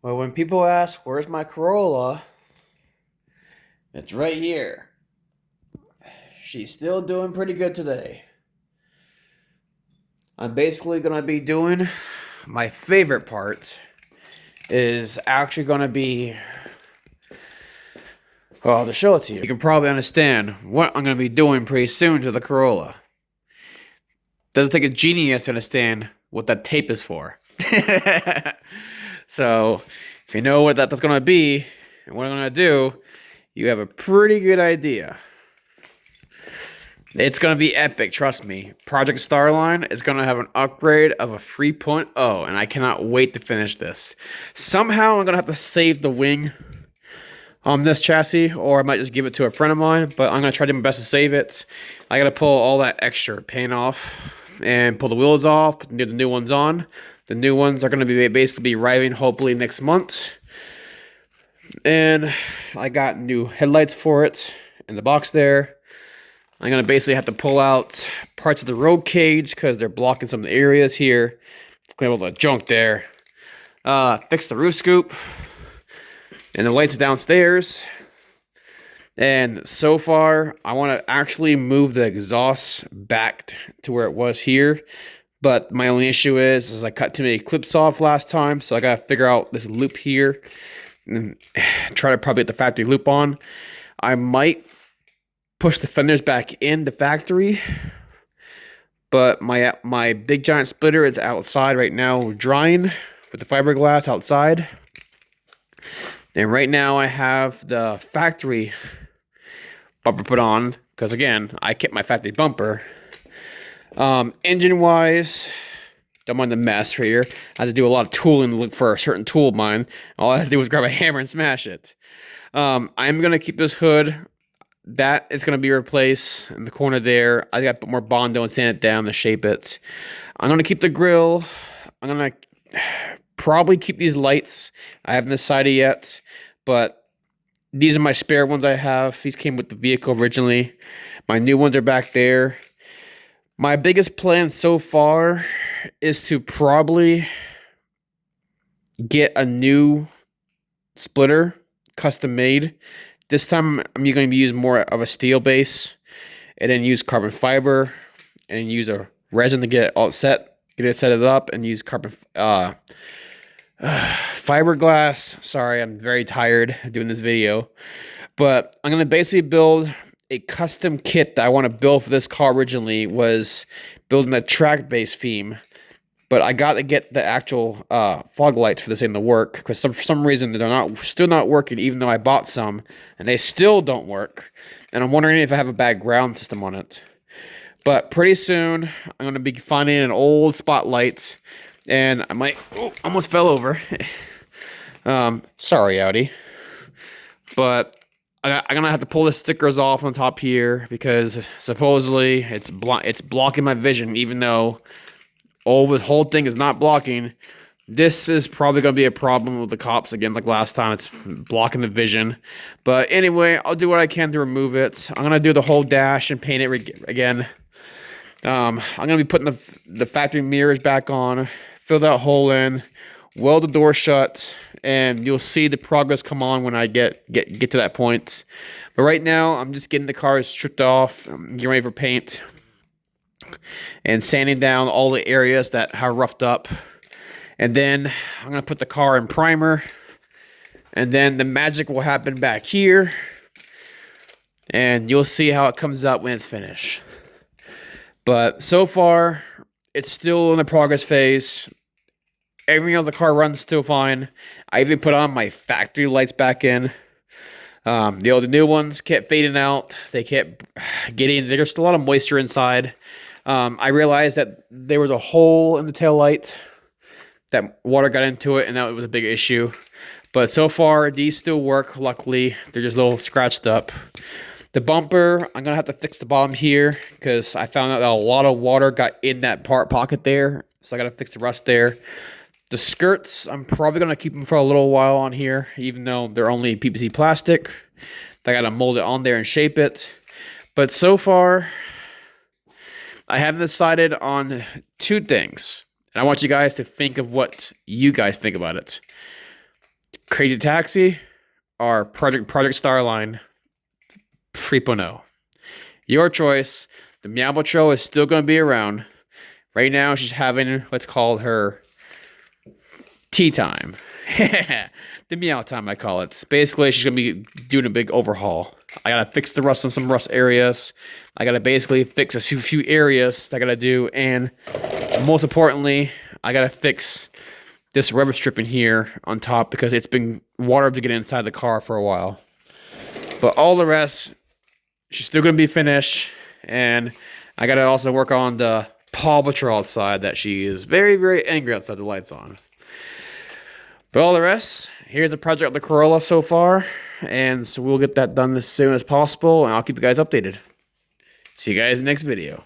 Well, when people ask, where's my Corolla? It's right here. She's still doing pretty good today. I'm basically going to be doing my favorite part is actually going to be, well, to show it to you. You can probably understand what I'm going to be doing pretty soon to the Corolla. Doesn't take a genius to understand what that tape is for. So, if you know what that's going to be and what I'm going to do, you have a pretty good idea. It's going to be epic, trust me. Project Starline is going to have an upgrade of a 3.0, and I cannot wait to finish this. Somehow I'm going to have to save the wing on this chassis, or I might just give it to a friend of mine, but I'm going to try to do my best to save it. I got to pull all that extra paint off and pull the wheels off, put the new ones on. The new ones are going to be basically arriving hopefully next month. And I got new headlights for it in the box there. I'm going to basically have to pull out parts of the road cage because they're blocking some of the areas here. Clean all the junk there. Fix the roof scoop. And the lights downstairs. And so far, I want to actually move the exhaust back to where it was here. But my only issue is I cut too many clips off last time. So I got to figure out this loop here. And try to probably get the factory loop on. I might push the fenders back in the factory, but my big giant splitter is outside right now drying with the fiberglass outside. And right now I have the factory bumper put on because again I kept my factory bumper. Engine wise, don't mind the mess right here. I had to do a lot of tooling to look for a certain tool of mine. All I had to do was grab a hammer and smash it. I'm gonna keep this hood. That is going to be replaced in the corner there. I got to put more Bondo and sand it down to shape it. I'm going to keep the grill. I'm going to probably keep these lights. I haven't decided yet, but these are my spare ones I have. These came with the vehicle originally. My new ones are back there. My biggest plan so far is to probably get a new splitter, custom made. This time I'm going to be using more of a steel base and then use carbon fiber and use a resin to get it all set it up and use carbon fiberglass. Sorry, I'm very tired doing this video. But I'm going to basically build a custom kit that I want to build for this car originally was building a track base theme. But I got to get the actual fog lights for this thing to work because for some reason they're still not working, even though I bought some and they still don't work. And I'm wondering if I have a bad ground system on it. But pretty soon I'm going to be finding an old spotlight, and I might almost fell over. Sorry, Audi. But I'm gonna have to pull the stickers off on top here because supposedly it's blocking my vision, even though this whole thing is not blocking. This is probably going to be a problem with the cops again, like last time. It's blocking the vision. But anyway, I'll do what I can to remove it. I'm going to do the whole dash and paint it again. I'm going to be putting the factory mirrors back on, fill that hole in, weld the door shut, and you'll see the progress come on when I get to that point. But right now, I'm just getting the car stripped off, getting ready for paint, and sanding down all the areas that are roughed up. And then I'm going to put the car in primer. And then the magic will happen back here. And you'll see how it comes out when it's finished. But so far, it's still in the progress phase. Everything on the car runs still fine. I even put on my factory lights back in. The new ones kept fading out. They kept there's still a lot of moisture inside. I realized that there was a hole in the tail light that water got into it, and that was a big issue. But so far, these still work, luckily. They're just a little scratched up. The bumper, I'm going to have to fix the bottom here because I found out that a lot of water got in that pocket there. So I got to fix the rust there. The skirts, I'm probably going to keep them for a little while on here, even though they're only PVC plastic. I got to mold it on there and shape it. But so far, I haven't decided on two things. And I want you guys to think of what you guys think about it. Crazy Taxi, or Project Starline 3.0. Your choice. The Meow Patrol is still going to be around. Right now, she's having what's called her tea time. The meow time, I call it. Basically, she's going to be doing a big overhaul. I got to fix the rust on some rust areas. I got to basically fix a few areas that I got to do. And most importantly, I got to fix this rubber strip in here on top because it's been water to get inside the car for a while. But all the rest, she's still going to be finished. And I got to also work on the Paw Patrol outside that she is very, very angry outside the lights on. But all the rest, here's the project of the Corolla so far. And so we'll get that done as soon as possible. And I'll keep you guys updated. See you guys in the next video.